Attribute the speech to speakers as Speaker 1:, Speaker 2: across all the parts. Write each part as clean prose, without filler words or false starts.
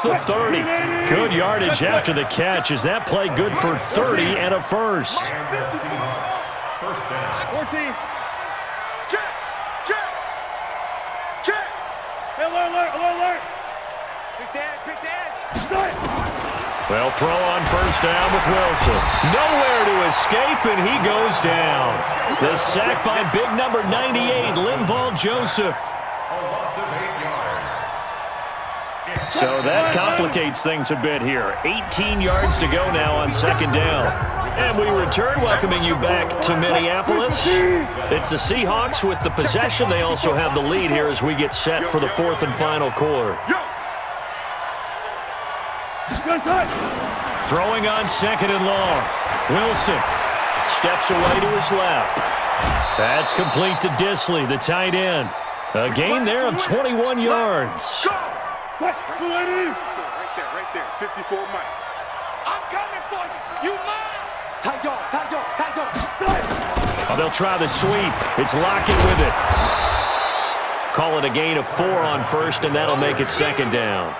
Speaker 1: across the 30. Good yardage after the catch. Is that play good for 30 and a first?
Speaker 2: First down.
Speaker 3: 14. Check. Check. Check. Hey, alert. Quick dash.
Speaker 1: Well, throw on first down with Wilson. Nowhere to escape, and he goes down. The sack by big number 98, Linval Joseph. So that complicates things a bit here. 18 yards to go now on second down. And we return, welcoming you back to Minneapolis. It's the Seahawks with the possession. They also have the lead here as we get set for the fourth and final quarter. Throwing on second and long. Wilson steps away to his left. That's complete to Disley, the tight end. A gain there of 21 yards.
Speaker 3: Right there. 54 Mike. I'm coming for you. You mine. Tight dog.
Speaker 1: Oh, they'll try the sweep. It's Lockett with it. Call it a gain of 4 on first, and that'll make it second down.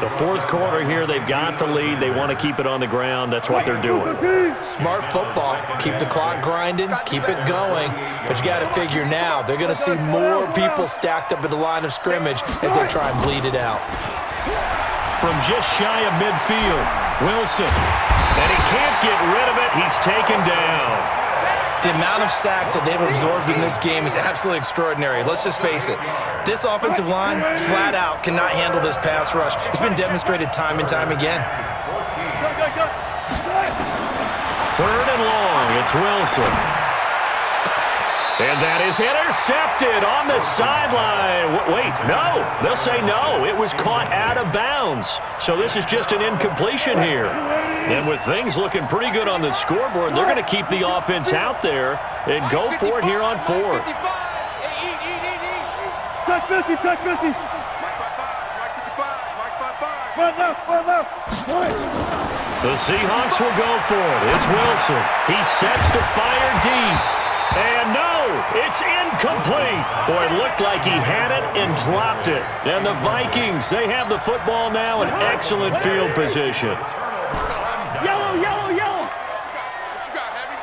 Speaker 1: The fourth quarter here, they've got the lead. They want to keep it on the ground. That's what they're doing.
Speaker 4: Smart football. Keep the clock grinding, keep it going. But you got to figure now, they're going to see more people stacked up at the line of scrimmage as they try and bleed it out.
Speaker 1: From just shy of midfield, Wilson. And he can't get rid of it. He's taken down.
Speaker 4: The amount of sacks that they've absorbed in this game is absolutely extraordinary. Let's just face it. This offensive line, flat out, cannot handle this pass rush. It's been demonstrated time and time again.
Speaker 1: Third and long, it's Wilson. And that is intercepted on the sideline. Wait, no. They'll say no. It was caught out of bounds. So this is just an incompletion here. And with things looking pretty good on the scoreboard, they're going to keep the offense out there and go for it here on fourth.
Speaker 3: Check 50. Mike 55.
Speaker 1: The Seahawks will go for it. It's Wilson. He sets to fire deep. And no, it's incomplete. Boy, it looked like he had it and dropped it. And the Vikings, they have the football now in excellent field position.
Speaker 3: Yellow. What you got, Heavy?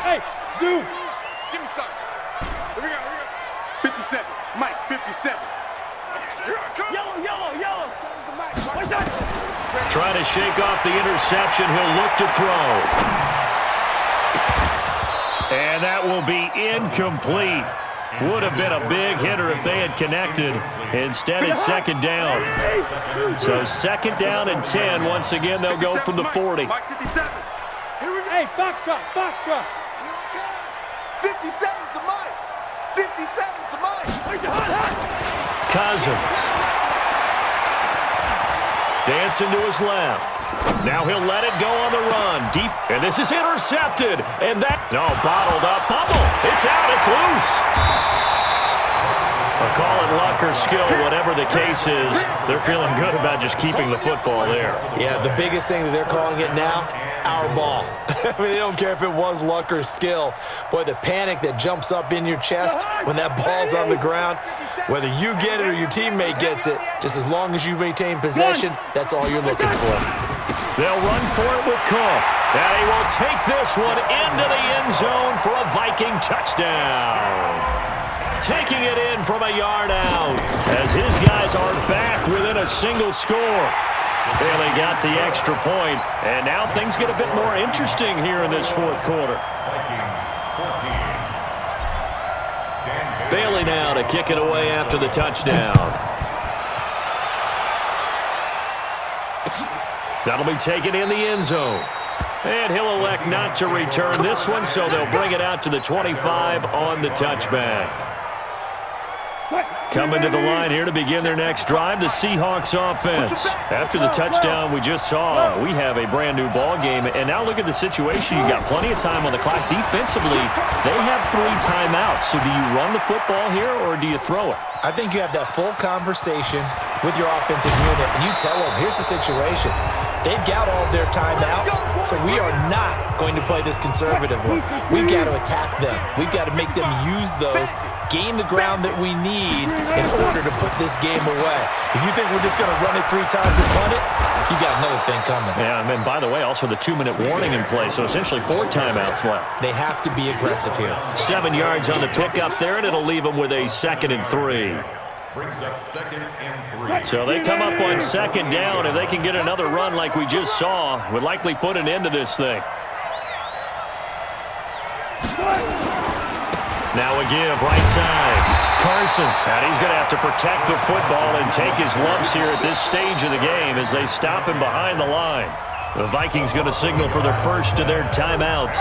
Speaker 3: Hey, zoom. Give me something. Here we go. 57. Mike, 57. Yellow. What's that?
Speaker 1: Trying to shake off the interception. He'll look to throw. And that will be incomplete. Would have been a big hitter if they had connected. Instead, it's second down. So second down and 10. Once again, they'll go from the 40.
Speaker 3: Mike 57. Hey, Foxtrot. 57's the Mike. 57's the Mike.
Speaker 1: Cousins. Dancing to his left. Now he'll let it go on the run. Deep. And this is intercepted. And that, no, bottled up. Fumble. It's out. It's loose. I'll call it luck or skill, whatever the case is. They're feeling good about just keeping the football there.
Speaker 4: Yeah, the biggest thing that they're calling it now, our ball. I mean, they don't care if it was luck or skill. Boy, the panic that jumps up in your chest when that ball's on the ground, whether you get it or your teammate gets it, just as long as you maintain possession, that's all you're looking for.
Speaker 1: They'll run for it with Cook. And he will take this one into the end zone for a Viking touchdown. Taking it in from a yard out as his guys are back within a single score. Bailey got the extra point, and now things get a bit more interesting here in this fourth quarter. Bailey now to kick it away after the touchdown. That'll be taken in the end zone. And he'll elect not to return this one, so they'll bring it out to the 25 on the touchback. Coming to the line here to begin their next drive, the Seahawks offense. After the touchdown we just saw, we have a brand new ball game. And now look at the situation. You've got plenty of time on the clock. Defensively, they have 3 timeouts. So do you run the football here or do you throw it?
Speaker 4: I think you have that full conversation with your offensive unit, and you tell them, here's the situation. They've got all their timeouts, so we are not going to play this conservatively. We've got to attack them. We've got to make them use those, gain the ground that we need in order to put this game away. If you think we're just going to run it 3 times and punt it, you got another thing coming.
Speaker 1: Yeah, and by the way, also the 2-minute warning in play, so essentially 4 timeouts left.
Speaker 4: They have to be aggressive here.
Speaker 1: 7 yards on the pickup there, and it'll leave them with a 2nd and 3.
Speaker 2: Brings up 2nd and 3.
Speaker 1: So they come up on 2nd down. If they can get another run like we just saw, would likely put an end to this thing. Now a give, right side. Carson, and he's going to have to protect the football and take his lumps here at this stage of the game as they stop him behind the line. The Vikings going to signal for their first of their timeouts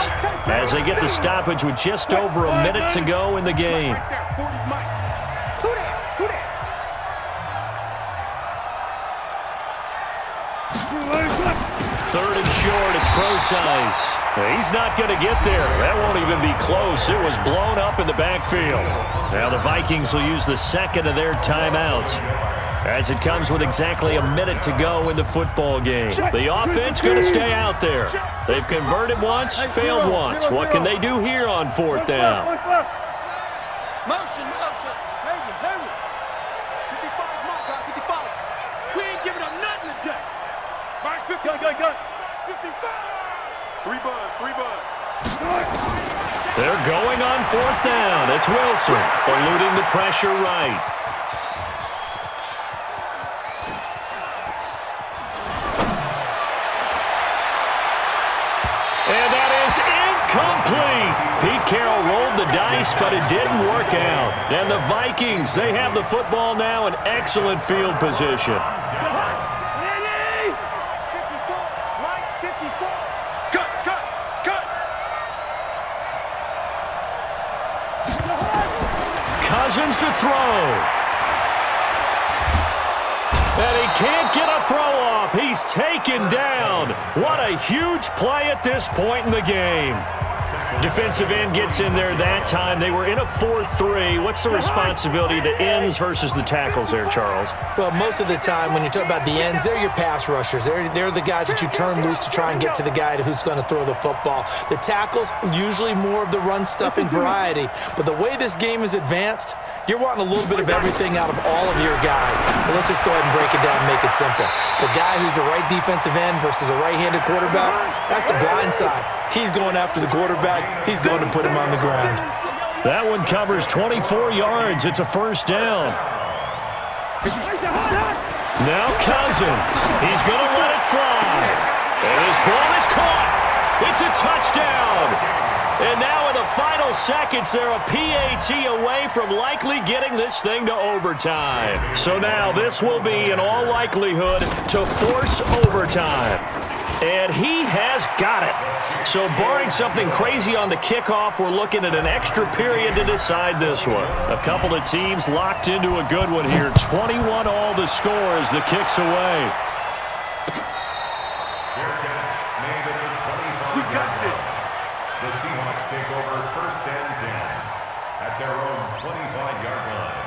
Speaker 1: as they get the stoppage with just over a minute to go in the game. Third and short, it's Pro-Size. He's not going to get there. That won't even be close. It was blown up in the backfield. Now the Vikings will use the 2nd of their timeouts as it comes with exactly a minute to go in the football game. The offense going to stay out there. They've converted once, failed once. What can they do here on 4th down?
Speaker 3: Motion. Hey, 55 mark, 55. We ain't giving up nothing today. Mark 50. Go. 55. 3 buds.
Speaker 1: They're going on 4th down. It's Wilson eluding the pressure right. And that is incomplete. Pete Carroll rolled the dice, but it didn't work out. And the Vikings, they have the football now in excellent field position. Cousins to throw. And he can't get a throw off. He's taken down. What a huge play at this point in the game. Defensive end gets in there that time. They were in a 4-3. What's the responsibility, the ends versus the tackles there, Charles?
Speaker 4: Well, most of the time when you talk about the ends, they're your pass rushers. They're the guys that you turn loose to try and get to the guy who's going to throw the football. The tackles, usually more of the run-stuffing variety. But the way this game is advanced, you're wanting a little bit of everything out of all of your guys. But let's just go ahead and break it down and make it simple. The guy who's a right defensive end versus a right-handed quarterback, that's the blind side. He's going after the quarterback. He's going to put him on the ground.
Speaker 1: That one covers 24 yards. It's a 1st down. Now Cousins. He's going to let it fly. And his ball is caught. It's a touchdown. And now in the final seconds, they're a PAT away from likely getting this thing to overtime. So now this will be, in all likelihood, to force overtime. And he has got it. So barring something crazy on the kickoff, we're looking at an extra period to decide this one. A couple of teams locked into a good one here. 21 all the score as the kick's away.
Speaker 2: We got this. The Seahawks take over 1st and 10 at their own 25-yard line.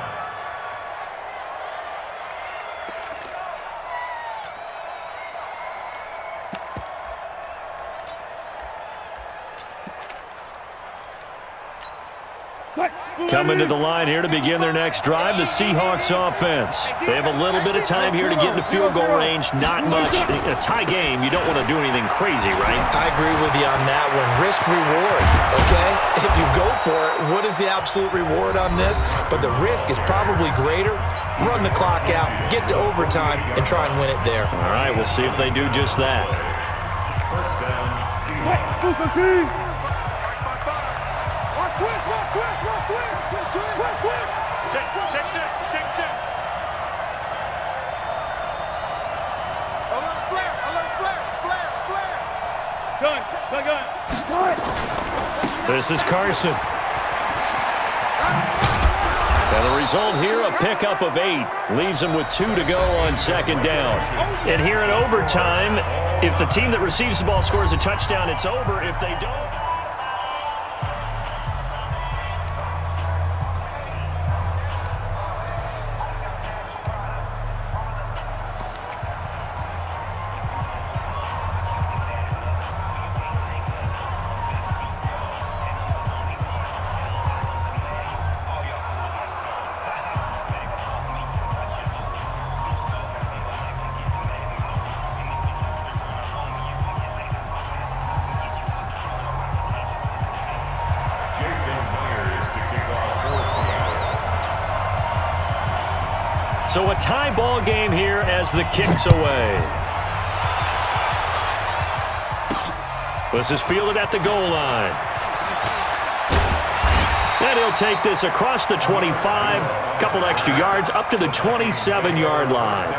Speaker 1: Coming to the line here to begin their next drive, the Seahawks offense. They have a little bit of time here to get into field goal range, not much. In a tie game, you don't want to do anything crazy, right?
Speaker 4: I agree with you on that one. Risk reward, okay? If you go for it, what is the absolute reward on this? But the risk is probably greater. Run the clock out, get to overtime, and try and win it there.
Speaker 1: All right, we'll see if they do just that.
Speaker 2: 1st down, Seahawks.
Speaker 1: This is Carson. And the result here, a pickup of 8. Leaves them with 2 to go on 2nd down. And here in overtime, if the team that receives the ball scores a touchdown, it's over. If they don't... So a tie ball game here as the kick's away. This is fielded at the goal line. And he'll take this across the 25, a couple extra yards up to the 27-yard line.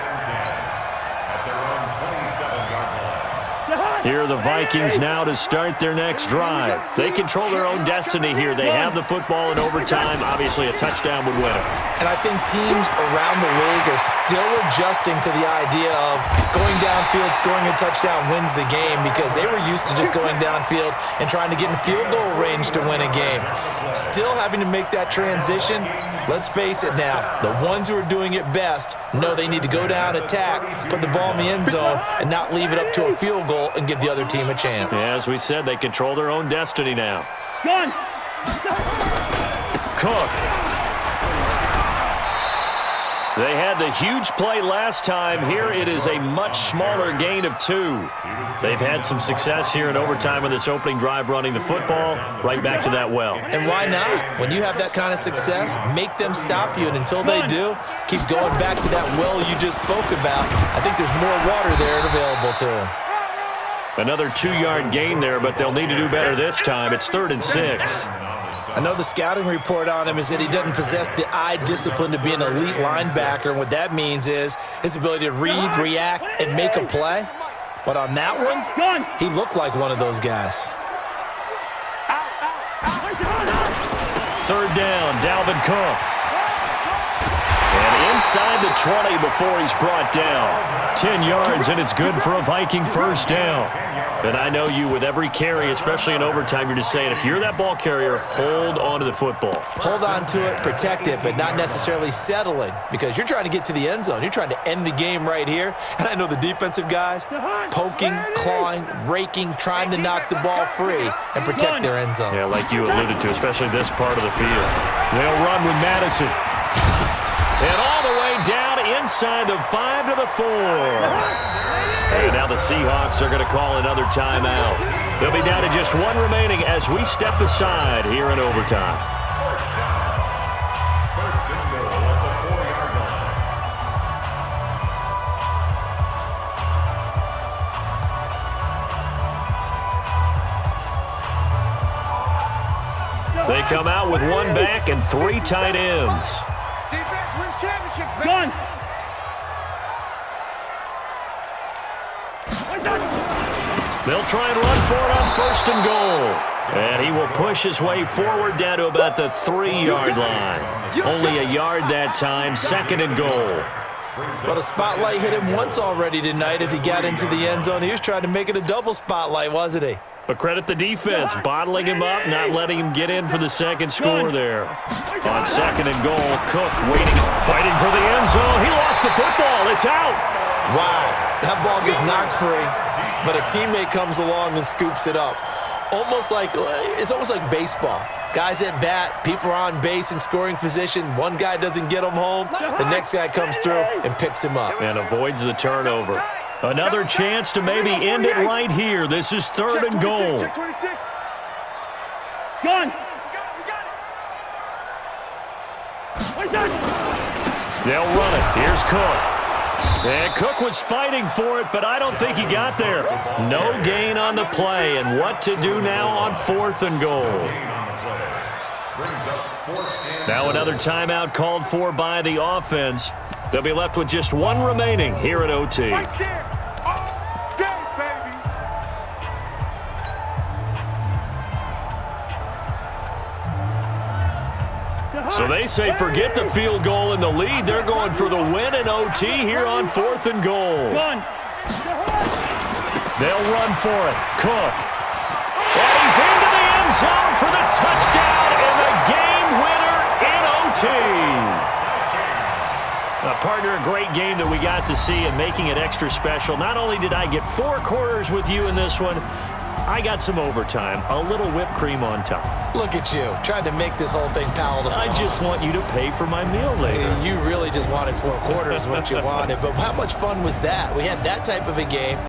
Speaker 1: Here are the Vikings now to start their next drive. They control their own destiny here. They have the football in overtime. Obviously, a touchdown would win it.
Speaker 4: And I think teams around the league are still adjusting to the idea of going downfield, scoring a touchdown wins the game, because they were used to just going downfield and trying to get in field goal range to win a game. Still having to make that transition. Let's face it now, the ones who are doing it best know they need to go down, attack, put the ball in the end zone, and not leave it up to a field goal and give the other team a chance.
Speaker 1: Yeah, as we said, they control their own destiny now.
Speaker 3: Gun.
Speaker 1: Cook. They had the huge play last time. Here it is a much smaller gain of 2. They've had some success here in overtime in this opening drive running the football. Right back to that well.
Speaker 4: And why not? When you have that kind of success, make them stop you. And until they do, keep going back to that well you just spoke about. I think there's more water there available to them.
Speaker 1: Another 2-yard gain there, but they'll need to do better this time. It's 3rd and 6.
Speaker 4: I know the scouting report on him is that he doesn't possess the eye discipline to be an elite linebacker. And what that means is his ability to read, react, and make a play. But on that one, he looked like one of those guys.
Speaker 1: 3rd down, Dalvin Cook. And inside the 20 before he's brought down. 10 yards, and it's good for a Viking first down. And I know you, with every carry, especially in overtime, you're just saying, if you're that ball carrier, hold on to the football.
Speaker 4: Hold on to it, protect it, but not necessarily settling, because you're trying to get to the end zone. You're trying to end the game right here. And I know the defensive guys poking, clawing, raking, trying to knock the ball free and protect their end zone.
Speaker 1: Yeah, like you alluded to, especially this part of the field. They'll run with Madison. And all the way down inside the 5 to the 4. And now the Seahawks are going to call another timeout. They'll be down to just 1 remaining as we step aside here in overtime.
Speaker 2: First and goal at the 4-yard line.
Speaker 1: They come out with 1 back and 3 tight ends.
Speaker 3: Defense wins championships, man. Gun.
Speaker 1: They'll try and run for it on 1st and goal. And he will push his way forward down to about the 3-yard line. Only a yard that time, 2nd and goal.
Speaker 4: But a spotlight hit him once already tonight as he got into the end zone. He was trying to make it a double spotlight, wasn't he?
Speaker 1: But credit the defense, bottling him up, not letting him get in for the 2nd score there. On 2nd and goal, Cook waiting, fighting for the end zone. He lost the football. It's out.
Speaker 4: Wow, that ball gets knocked free, but a teammate comes along and scoops it up. It's almost like baseball. Guys at bat, people are on base in scoring position. One guy doesn't get him home. The next guy comes through and picks him up.
Speaker 1: And avoids the turnover. Another chance to maybe end it right here. This is 3rd and goal.
Speaker 3: Gun.
Speaker 1: They'll run it. Here's Cook. And Cook was fighting for it, but I don't think he got there. No gain on the play, and what to do now on 4th and goal. Now another timeout called for by the offense. They'll be left with just 1 remaining here at OT.
Speaker 3: Right there. All day, baby.
Speaker 1: So they say forget the field goal in the lead. They're going for the win in OT here on 4th and goal. They'll run for it. Cook. And he's into the end zone for the touchdown and the game winner in OT. Partner, a great game that we got to see and making it extra special. Not only did I get 4 quarters with you in this one, I got some overtime, a little whipped cream on top.
Speaker 4: Look at you, trying to make this whole thing palatable.
Speaker 1: I just want you to pay for my meal later.
Speaker 4: You really just wanted 4 quarters, what you wanted. But how much fun was that? We had that type of a game.